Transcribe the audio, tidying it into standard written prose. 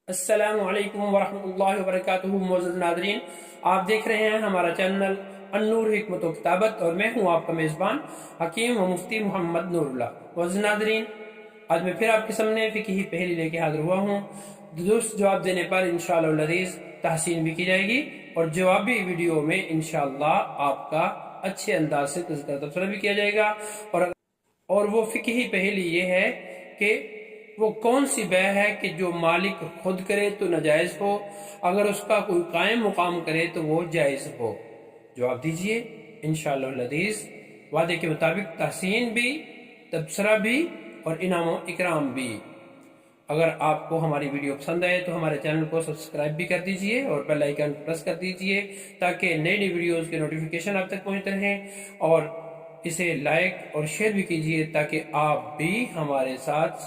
السلام علیکم ورحمۃ اللہ وبرکاتہ۔ معزز ناظرین، آپ دیکھ رہے ہیں ہمارا چینل النور حکمت و کتابت، اور میں ہوں آپ کا میزبان حکیم و مفتی محمد نور اللہ۔ معزز ناظرین، آج میں پھر آپ کے سامنے فقہی پہلی لے کے حاضر ہوا ہوں۔ درست جواب دینے پر انشاءاللہ العزیز تحسین بھی کی جائے گی، اور جوابی ویڈیو میں انشاءاللہ آپ کا اچھے انداز سے تذکرہ تبصرہ بھی کیا جائے گا۔ اور وہ فقہی پہلی یہ ہے کہ وہ کون سی بے ہے کہ جو مالک خود کرے تو ناجائز ہو، اگر اس کا کوئی قائم مقام کرے تو وہ جائز ہو؟ جواب دیجئے انشاءاللہ العزیز۔ وعدے کے مطابق تحسین بھی، تبصرہ بھی، اور انعام و اکرام بھی۔ اگر آپ کو ہماری ویڈیو پسند آئے تو ہمارے چینل کو سبسکرائب بھی کر دیجئے اور بیل آئیکن پریس کر دیجئے، تاکہ نئی نئی ویڈیوز کے نوٹیفیکیشن آپ تک پہنچتے رہیں، اور اسے لائک اور شیئر بھی کیجئے تاکہ آپ بھی ہمارے ساتھ